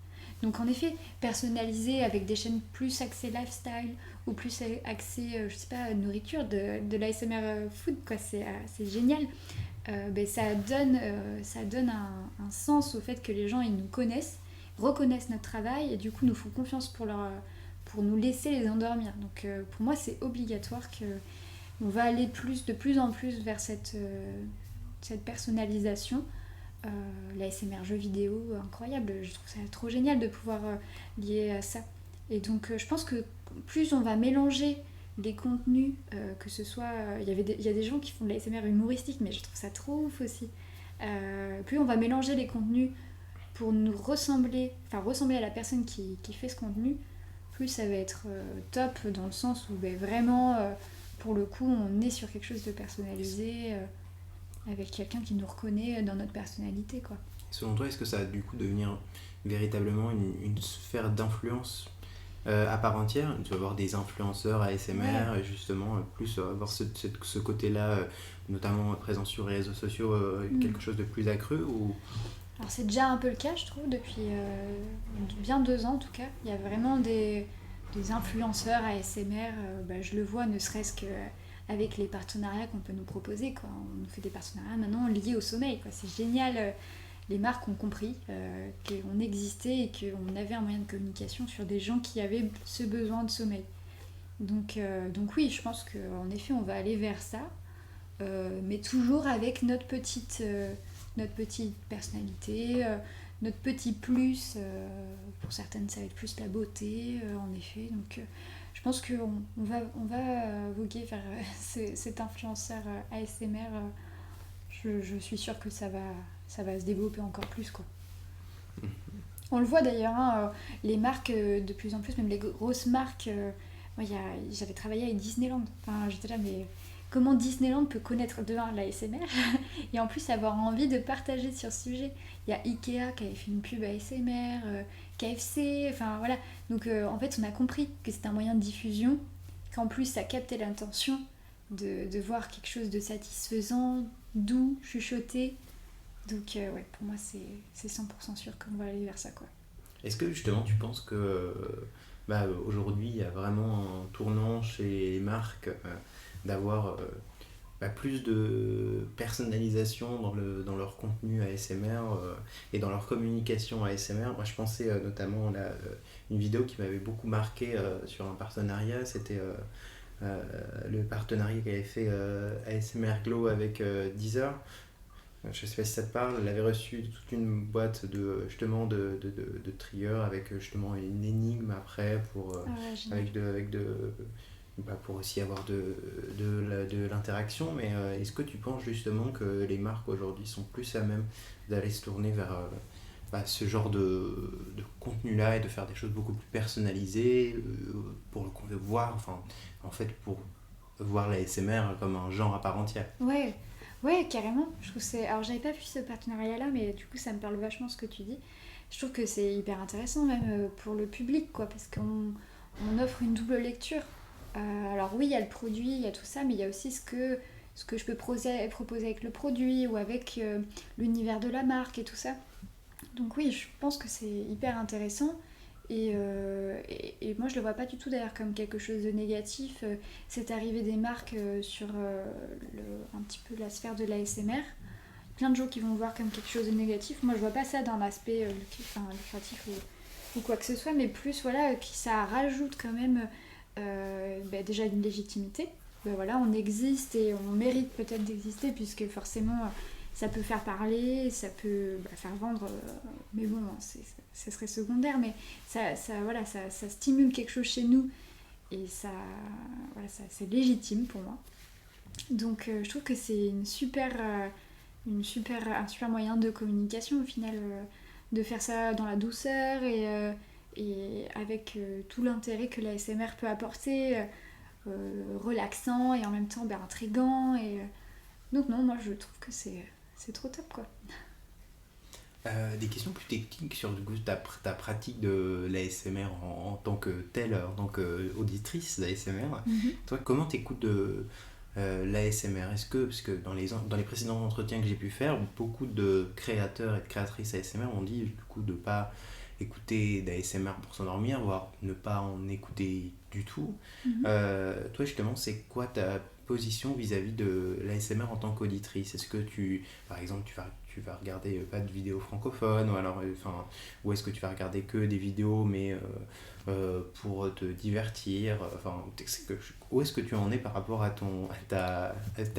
Donc en effet, personnaliser avec des chaînes plus axées lifestyle ou plus axées, je sais pas, nourriture, de l'ASMR food, quoi, c'est génial. Ça donne un sens au fait que les gens ils nous connaissent, reconnaissent notre travail et du coup nous font confiance pour nous laisser les endormir. Donc pour moi c'est obligatoire qu'on va aller de plus en plus vers cette personnalisation. L'ASMR jeux vidéo, incroyable, je trouve ça trop génial de pouvoir lier à ça. Et donc je pense que plus on va mélanger les contenus, que ce soit... Il y a des gens qui font de l'ASMR humoristique, mais je trouve ça trop ouf aussi. Plus on va mélanger les contenus pour nous ressembler à la personne qui fait ce contenu, plus ça va être top dans le sens où vraiment, pour le coup, on est sur quelque chose de personnalisé, avec quelqu'un qui nous reconnaît dans notre personnalité, quoi. Selon toi, est-ce que ça va du coup devenir véritablement une sphère d'influence à part entière? Tu vas avoir des influenceurs ASMR, Ouais. justement, plus avoir ce côté-là, notamment présent sur les réseaux sociaux, Mm. quelque chose de plus accru ou... Alors c'est déjà un peu le cas, je trouve, depuis bien 2 ans en tout cas. Il y a vraiment des influenceurs ASMR, je le vois ne serait-ce que avec les partenariats qu'on peut nous proposer, quoi. On nous fait des partenariats maintenant liés au sommeil, quoi. C'est génial. Les marques ont compris qu'on existait et qu'on avait un moyen de communication sur des gens qui avaient ce besoin de sommeil. Donc oui, je pense qu'en effet, on va aller vers ça, mais toujours avec notre petite personnalité, notre petit plus. Pour certaines, ça va être plus la beauté, en effet. Donc je pense qu'on va voguer vers cet influenceur ASMR. Je suis sûre que ça va se développer encore plus, quoi. On le voit d'ailleurs, hein, les marques de plus en plus, même les grosses marques. Moi, j'avais travaillé avec Disneyland. Enfin, j'étais là, mais comment Disneyland peut connaître de un l'ASMR et en plus avoir envie de partager sur ce sujet. Il y a Ikea qui avait fait une pub ASMR, KFC, enfin voilà. Donc en fait, on a compris que c'était un moyen de diffusion, qu'en plus ça captait l'intention de voir quelque chose de satisfaisant, doux, chuchoté. Donc ouais, pour moi c'est 100% sûr qu'on va aller vers ça, quoi. Est-ce que justement tu penses que aujourd'hui il y a vraiment un tournant chez les marques d'avoir plus de personnalisation dans leur contenu ASMR et dans leur communication ASMR? Moi je pensais notamment à une vidéo qui m'avait beaucoup marqué sur un partenariat, c'était le partenariat qu'avait fait ASMR Glow avec Deezer. Je sais pas si ça te parle, elle avait reçu toute une boîte de triggers avec justement une énigme après Ah ouais, génial. pour aussi avoir de l'interaction. Mais est-ce que tu penses justement que les marques aujourd'hui sont plus à même d'aller se tourner vers ce genre de contenu-là et de faire des choses beaucoup plus personnalisées pour voir, enfin, en fait, pour voir la SMR comme un genre à part entière? Ouais, ouais, carrément. Je trouve que c'est. Alors, j'avais pas vu ce partenariat-là, mais du coup, ça me parle vachement ce que tu dis. Je trouve que c'est hyper intéressant, même pour le public, quoi, parce qu'on offre une double lecture. Alors, oui, il y a le produit, il y a tout ça, mais il y a aussi ce que je peux proposer avec le produit ou avec l'univers de la marque et tout ça. Donc, oui, je pense que c'est hyper intéressant. Et moi, je le vois pas du tout d'ailleurs comme quelque chose de négatif. C'est arrivé des marques sur un petit peu la sphère de l'ASMR. Plein de gens qui vont le voir comme quelque chose de négatif. Moi, je vois pas ça d'un aspect lucratif ou quoi que ce soit, mais plus voilà, que ça rajoute quand même déjà une légitimité. Voilà, on existe et on mérite peut-être d'exister, puisque forcément ça peut faire parler, ça peut faire vendre, mais bon, ce serait secondaire, mais voilà, ça stimule quelque chose chez nous et voilà, c'est légitime pour moi. Donc je trouve que c'est un super moyen de communication au final, de faire ça dans la douceur et avec tout l'intérêt que la SMR peut apporter, relaxant et en même temps intriguant. Donc non, moi je trouve que c'est trop top, quoi. Des questions plus techniques sur du coup, ta pratique de l'ASMR en tant que telle, en tant qu'auditrice d'ASMR. Mhm. Toi, comment t'écoutes de l'ASMR? Est-ce que, parce que dans les précédents entretiens que j'ai pu faire, beaucoup de créateurs et de créatrices ASMR ont dit du coup de pas écouter d'ASMR pour s'endormir, voire ne pas en écouter du tout. Mhm. Toi justement, c'est quoi ta position vis-à-vis de l'ASMR en tant qu'auditrice? Est-ce que par exemple, tu vas regarder pas de vidéos francophones, ou alors, ou est-ce que tu vas regarder que des vidéos mais pour te divertir? Enfin, où est-ce que tu en es par rapport à ta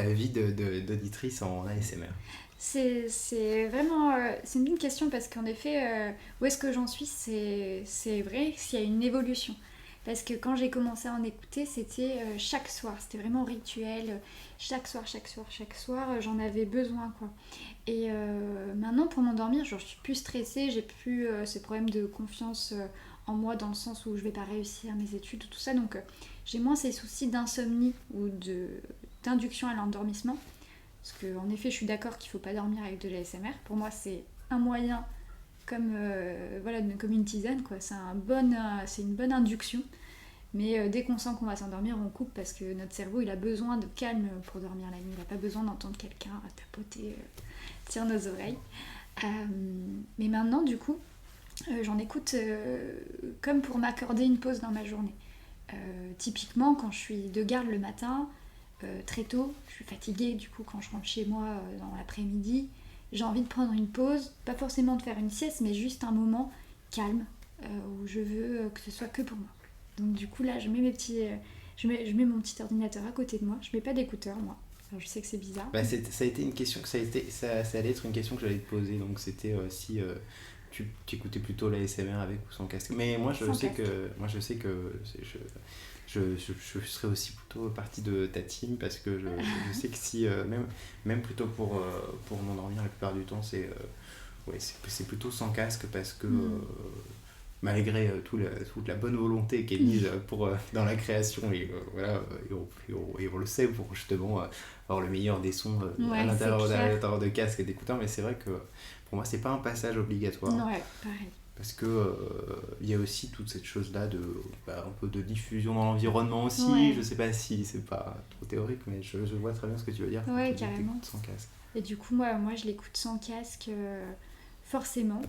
vie d'auditrice en ASMR? C'est vraiment c'est une bonne question parce qu'en effet, où est-ce que j'en suis, c'est vrai s'il y a une évolution. Parce que quand j'ai commencé à en écouter, c'était chaque soir, c'était vraiment rituel. Chaque soir, chaque soir, chaque soir, j'en avais besoin, quoi. Et maintenant, pour m'endormir, genre, je suis plus stressée, j'ai plus ces problèmes de confiance en moi dans le sens où je vais pas réussir mes études ou tout ça. Donc j'ai moins ces soucis d'insomnie ou d'induction à l'endormissement. Parce qu'en effet, je suis d'accord qu'il faut pas dormir avec de l'ASMR. Pour moi, c'est un moyen comme une tisane, quoi. C'est une bonne induction. Mais dès qu'on sent qu'on va s'endormir, on coupe parce que notre cerveau, il a besoin de calme pour dormir la nuit. Il n'a pas besoin d'entendre quelqu'un tapoter sur nos oreilles. Mais maintenant, du coup, j'en écoute comme pour m'accorder une pause dans ma journée. Typiquement, quand je suis de garde le matin, très tôt, je suis fatiguée, du coup, quand je rentre chez moi dans l'après-midi, j'ai envie de prendre une pause, pas forcément de faire une sieste, mais juste un moment calme, où je veux que ce soit que pour moi. Donc du coup, là, je mets mon petit ordinateur à côté de moi, je mets pas d'écouteurs, moi. Alors, je sais que c'est bizarre. Bah, ça a été une question ça allait être une question que j'allais te poser, donc c'était si tu écoutais plutôt la SMR avec ou sans casque. Mais moi je sais que je serais aussi plutôt partie de ta team parce que je sais que si même plutôt pour m'endormir la plupart du temps c'est plutôt sans casque parce que malgré toute la bonne volonté qui est mise dans la création et on le sait pour justement avoir le meilleur des sons à l'intérieur de casques et d'écouteurs, mais c'est vrai que pour moi c'est pas un passage obligatoire. Ouais, pareil. Parce que il y a aussi toute cette chose là un peu de diffusion dans l'environnement aussi. Ouais. Je sais pas si c'est pas trop théorique, mais je vois très bien ce que tu veux dire. Ouais, carrément. Sans casque. Et du coup moi je l'écoute sans casque forcément,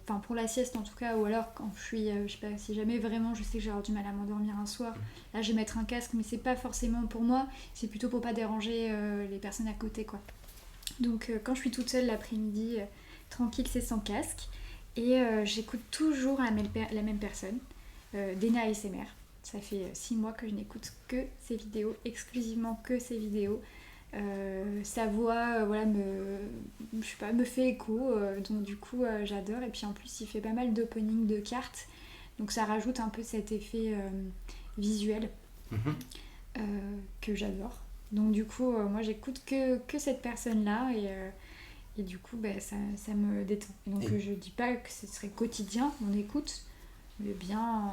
enfin pour la sieste en tout cas, ou alors quand je suis, je sais pas, si jamais vraiment je sais que j'ai avoir du mal à m'endormir un soir, là je vais mettre un casque, mais c'est pas forcément pour moi, c'est plutôt pour pas déranger les personnes à côté, quoi. Donc quand je suis toute seule l'après-midi, tranquille, c'est sans casque, et j'écoute toujours la même personne, Dena ASMR. Ça fait 6 mois que je n'écoute que ses vidéos, exclusivement que ses vidéos. Sa voix me fait écho, donc du coup j'adore. Et puis en plus il fait pas mal d'opening de cartes, donc ça rajoute un peu cet effet visuel que j'adore. Donc du coup moi j'écoute que cette personne là, et du coup ça me détend. Et donc je dis pas que ce serait quotidien mon écoute, mais bien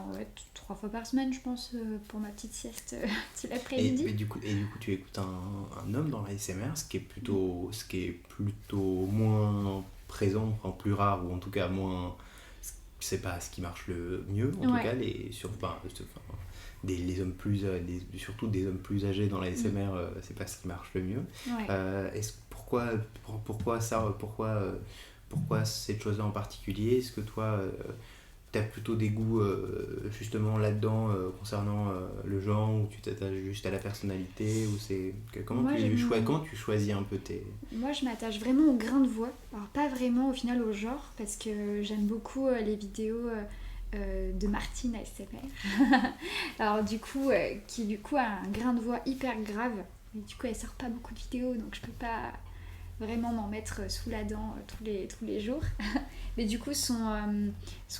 3 fois par semaine je pense, pour ma petite sieste de l'après-midi. Et du coup tu écoutes un homme dans la SMR, ce qui est plutôt moins présent, enfin plus rare, ou en tout cas moins, c'est pas ce qui marche le mieux en tout cas, les hommes plus surtout des hommes plus âgés dans la SMR, c'est pas ce qui marche le mieux. Pourquoi cette chose là en particulier? Est-ce que toi t'as plutôt des goûts justement là-dedans concernant le genre, ou tu t'attaches juste à la personnalité, ou comment tu choisis un peu tes... Moi je m'attache vraiment au grain de voix, alors pas vraiment au final au genre, parce que j'aime beaucoup les vidéos de Martine ASMR alors du coup qui du coup a un grain de voix hyper grave, mais du coup elle sort pas beaucoup de vidéos, donc je peux pas vraiment m'en mettre sous la dent tous les jours. Mais du coup son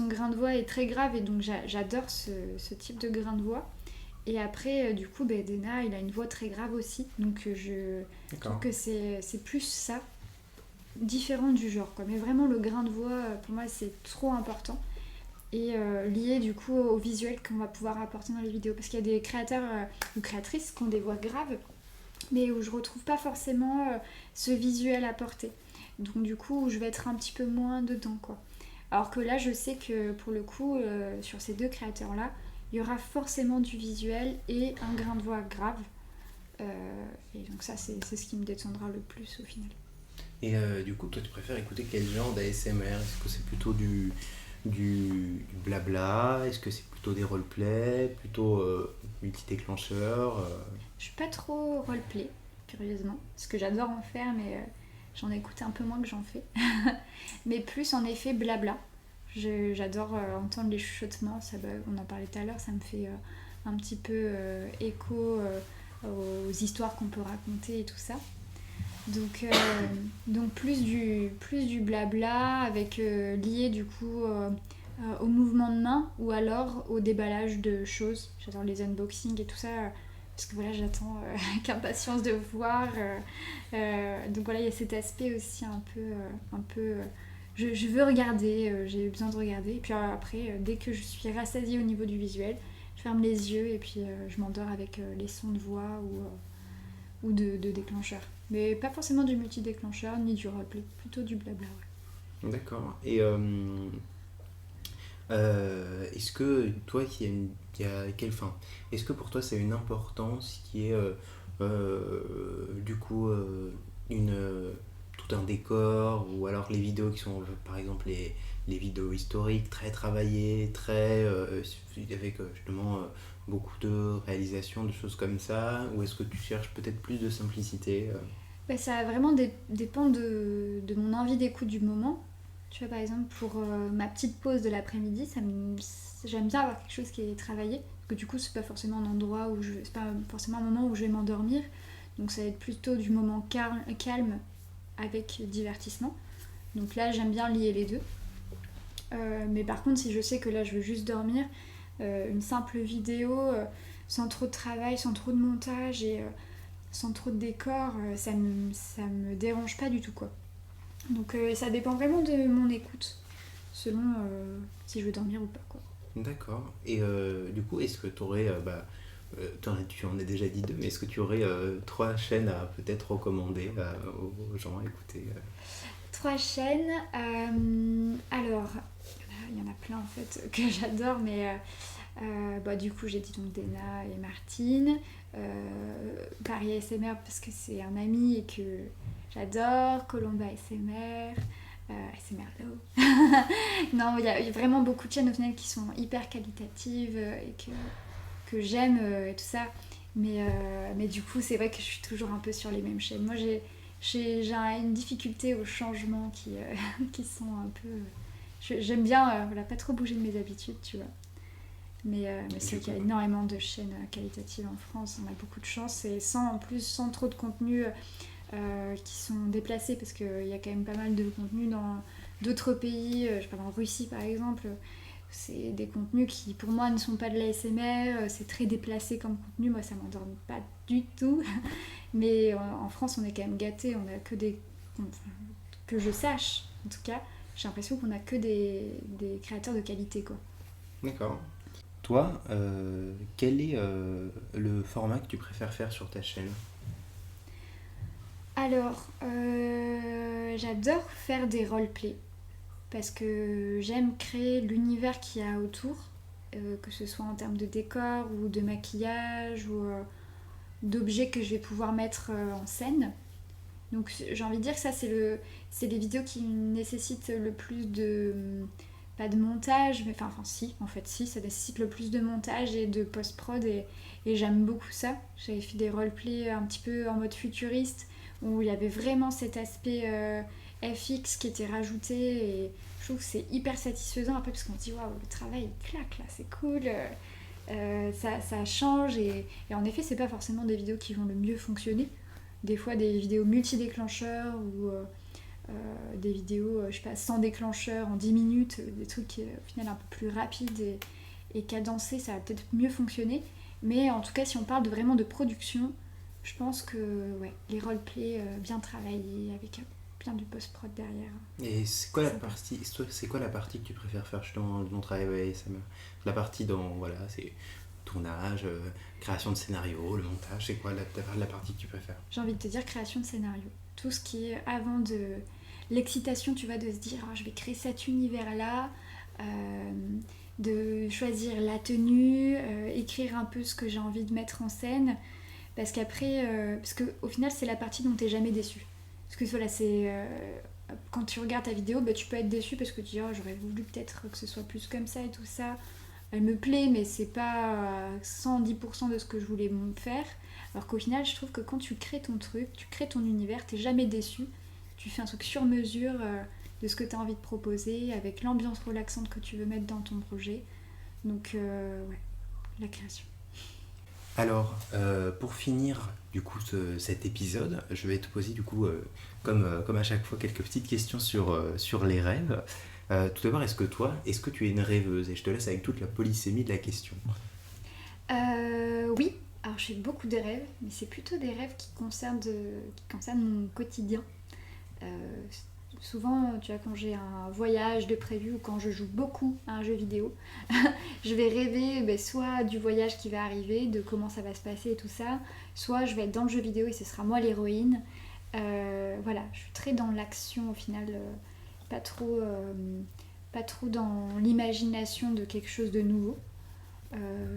grain de voix est très grave, et donc j'adore ce type de grain de voix. Et après du coup Dena il a une voix très grave aussi, donc je trouve que c'est plus ça, différent du genre, quoi. Mais vraiment le grain de voix pour moi c'est trop important, et lié du coup au visuel qu'on va pouvoir apporter dans les vidéos, parce qu'il y a des créateurs ou créatrices qui ont des voix graves, mais où je retrouve pas forcément ce visuel apporté, donc du coup je vais être un petit peu moins dedans, quoi. Alors que là je sais que pour le coup sur ces 2 créateurs là il y aura forcément du visuel et un grain de voix grave, et donc ça c'est ce qui me détendra le plus au final. Et du coup toi tu préfères écouter quel genre d'ASMR? Est-ce que c'est plutôt du blabla? Est-ce que c'est plutôt des roleplay, plutôt multi-déclencheurs? Je suis pas trop roleplay, curieusement, parce que j'adore en faire, mais j'en écoute un peu moins que j'en fais. Mais plus en effet blabla. J'adore entendre les chuchotements, on en parlait tout à l'heure, ça me fait un petit peu écho aux histoires qu'on peut raconter et tout ça. Donc plus du blabla, avec lié du coup au mouvement de main, ou alors au déballage de choses. J'adore les unboxings et tout ça, parce que voilà, j'attends avec impatience de voir. Donc voilà, il y a cet aspect aussi un peu je veux regarder, j'ai besoin de regarder. Et puis après, dès que je suis rassasiée au niveau du visuel, je ferme les yeux et puis je m'endors avec les sons de voix ou de déclencheur. Mais pas forcément du multi-déclencheur ni du roleplay, plutôt du blabla. Ouais. D'accord. Et est-ce que toi, qui a quelle fin? Est-ce que pour toi, c'est une importance qui est du coup une, tout un décor ou alors les vidéos qui sont par exemple les vidéos historiques très travaillées, très avec justement beaucoup de réalisations, de choses comme ça, ou est-ce que tu cherches peut-être plus de simplicité Bah, ça va vraiment dépend de mon envie d'écoute du moment. Tu vois, par exemple, pour ma petite pause de l'après-midi, j'aime bien avoir quelque chose qui est travaillé. Parce que du coup, c'est pas forcément un endroit où c'est pas forcément un moment où je vais m'endormir. Donc ça va être plutôt du moment calme avec divertissement. Donc là, j'aime bien lier les deux. Mais par contre, si je sais que là, je veux juste dormir, une simple vidéo, sans trop de travail, sans trop de montage et sans trop de décor, ça me dérange pas du tout, quoi. Donc ça dépend vraiment de mon écoute, selon si je veux dormir ou pas, quoi. D'accord. Et du coup, est-ce que tu aurais, tu en as déjà dit deux, mais est-ce que tu aurais trois chaînes à peut-être recommander aux gens à écouter 3 chaînes. Alors, il y en a plein en fait que j'adore, mais bah, du coup j'ai dit donc Dena et Martine. Paris ASMR parce que c'est un ami et que j'adore. Colomba ASMR. ASMR Low. Non, il y a vraiment beaucoup de chaînes au final qui sont hyper qualitatives et que j'aime et tout ça. Mais du coup, c'est vrai que je suis toujours un peu sur les mêmes chaînes. Moi, j'ai une difficulté aux changements qui sont un peu. J'aime bien voilà, pas trop bouger de mes habitudes, tu vois. Mais c'est vrai qu'il y a énormément de chaînes qualitatives en France, on a beaucoup de chance et sans trop de contenu qui sont déplacés parce qu'il y a quand même pas mal de contenus dans d'autres pays, je sais pas, en Russie par exemple. C'est des contenus qui pour moi ne sont pas de l'ASMR, c'est très déplacé comme contenu, moi ça m'endorme pas du tout. Mais en France on est quand même gâtés, on a que que je sache en tout cas, j'ai l'impression qu'on a que des créateurs de qualité, quoi. D'accord. Toi, quel est le format que tu préfères faire sur ta chaîne? Alors, j'adore faire des roleplays parce que j'aime créer l'univers qu'il y a autour, que ce soit en termes de décor ou de maquillage ou d'objets que je vais pouvoir mettre en scène. Donc j'ai envie de dire que ça c'est les vidéos qui nécessitent le plus de pas de montage, mais enfin si, en fait si, ça nécessite le plus de montage et de post-prod et j'aime beaucoup ça. J'avais fait des roleplays un petit peu en mode futuriste où il y avait vraiment cet aspect FX qui était rajouté et je trouve que c'est hyper satisfaisant après parce qu'on se dit waouh, le travail il claque là, c'est cool. Ça change et en effet c'est pas forcément des vidéos qui vont le mieux fonctionner. Des fois des vidéos multi-déclencheurs ou des vidéos, je sais pas, sans déclencheur en 10 minutes, des trucs au final un peu plus rapides et cadencés, ça va peut-être mieux fonctionner. Mais en tout cas, si on parle vraiment de production, je pense que ouais, les roleplays bien travaillés, avec bien du post-prod derrière. Et c'est quoi la partie que tu préfères faire justement dans ton travail avec ASMR? La partie dans, voilà, c'est tournage, création de scénario, le montage, c'est quoi la partie que tu préfères? J'ai envie de te dire création de scénario. Tout ce qui est avant de l'excitation, tu vois, de se dire oh, je vais créer cet univers-là, de choisir la tenue, écrire un peu ce que j'ai envie de mettre en scène. Parce qu'après, parce qu'au final, c'est la partie dont t'es jamais déçu. Parce que voilà, c'est. Quand tu regardes ta vidéo, bah, tu peux être déçu parce que tu dis oh, j'aurais voulu peut-être que ce soit plus comme ça et tout ça. Elle me plaît, mais c'est pas 110% de ce que je voulais faire. Alors qu'au final, je trouve que quand tu crées ton truc, tu crées ton univers, t'es jamais déçu. Tu fais un truc sur mesure de ce que tu as envie de proposer, avec l'ambiance relaxante que tu veux mettre dans ton projet. Donc, ouais, la création. Alors, pour finir du coup cet épisode, je vais te poser du coup, comme à chaque fois, quelques petites questions sur les rêves. Tout d'abord, est-ce que tu es une rêveuse? Et je te laisse avec toute la polysémie de la question. Oui, alors j'ai beaucoup de rêves, mais c'est plutôt des rêves qui concernent mon quotidien. souvent, tu vois, quand j'ai un voyage de prévu ou quand je joue beaucoup à un jeu vidéo, je vais rêver soit du voyage qui va arriver, de comment ça va se passer et tout ça, soit je vais être dans le jeu vidéo et ce sera moi l'héroïne. Voilà, je suis très dans l'action au final, pas trop dans l'imagination de quelque chose de nouveau.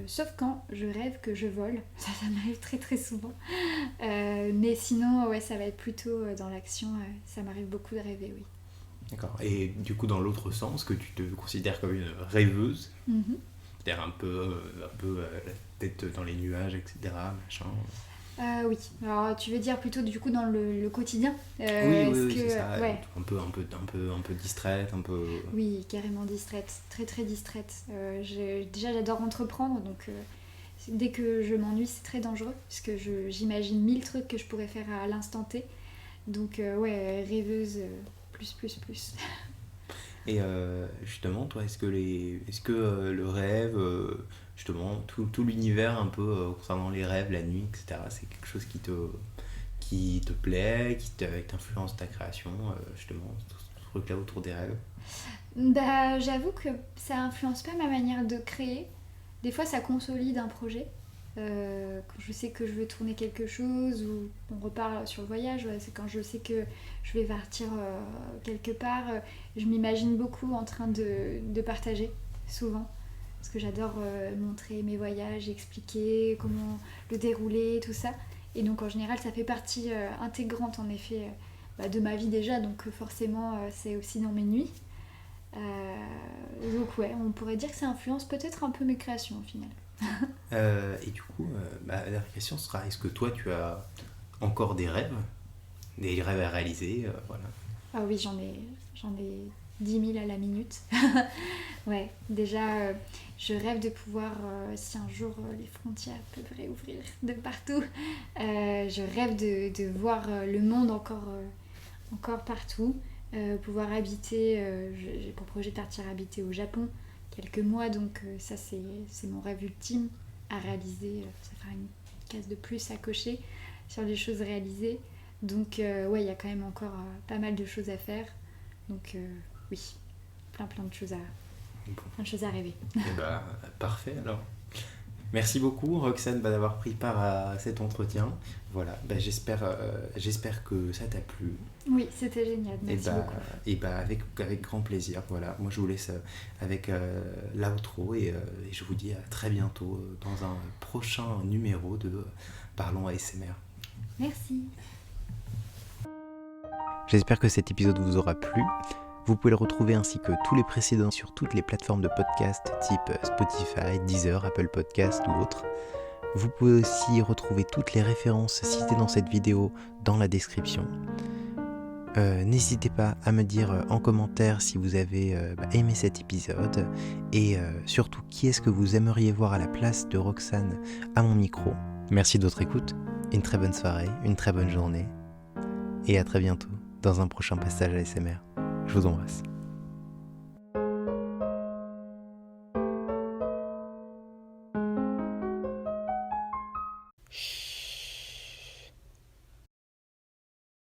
Sauf quand je rêve que je vole, ça m'arrive très très souvent. Mais sinon, ouais, ça va être plutôt dans l'action, ça m'arrive beaucoup de rêver, oui. D'accord. Et du coup, dans l'autre sens, que tu te considères comme une rêveuse, c'est-à-dire un peu la tête dans les nuages, etc. Machin. Oui. Alors, tu veux dire plutôt du coup dans le quotidien Oui, c'est ça. Ouais. Un peu distraite, un peu. Oui, carrément distraite, très très distraite. Déjà, j'adore entreprendre, donc dès que je m'ennuie, c'est très dangereux, parce que j'imagine 1000 trucs que je pourrais faire à l'instant T. Donc, ouais, rêveuse, plus. Et justement, toi, est-ce que le rêve, justement, tout l'univers un peu concernant les rêves, la nuit, etc., c'est quelque chose qui te plaît, qui t'influence ta création, justement, tout ce truc-là autour des rêves? Bah, j'avoue que ça influence pas ma manière de créer. Des fois, ça consolide un projet. Quand je sais que je veux tourner quelque chose ou on repart sur le voyage, ouais, c'est quand je sais que je vais partir quelque part, je m'imagine beaucoup en train de partager, souvent. Parce que j'adore montrer mes voyages, expliquer comment le dérouler, tout ça. Et donc en général, ça fait partie intégrante en effet de ma vie déjà, donc forcément c'est aussi dans mes nuits. Donc ouais, on pourrait dire que ça influence peut-être un peu mes créations au final. Et du coup, la dernière question sera, est-ce que toi, tu as encore des rêves à réaliser, voilà. Ah oui, j'en ai 10 000 à la minute. Ouais, déjà, je rêve de pouvoir, si un jour les frontières peuvent réouvrir de partout, je rêve de voir le monde encore partout, pouvoir habiter, j'ai pour projet de partir habiter au Japon quelques mois, donc ça c'est mon rêve ultime à réaliser, ça fera une case de plus à cocher sur les choses réalisées. Donc ouais, il y a quand même encore pas mal de choses à faire, donc oui, plein de choses à rêver. Et parfait alors. Merci beaucoup Roxane d'avoir pris part à cet entretien. Voilà, j'espère que ça t'a plu. Oui, c'était génial, merci beaucoup. Et avec grand plaisir. Voilà, moi je vous laisse avec l'outro et je vous dis à très bientôt dans un prochain numéro de Parlons ASMR. Merci. J'espère que cet épisode vous aura plu. Vous pouvez le retrouver ainsi que tous les précédents sur toutes les plateformes de podcast type Spotify, Deezer, Apple Podcast ou autres. Vous pouvez aussi retrouver toutes les références citées dans cette vidéo dans la description. N'hésitez pas à me dire en commentaire si vous avez aimé cet épisode et surtout qui est-ce que vous aimeriez voir à la place de Roxane à mon micro. Merci de votre écoute, une très bonne soirée, une très bonne journée et à très bientôt dans un prochain passage ASMR. Je vous embrasse.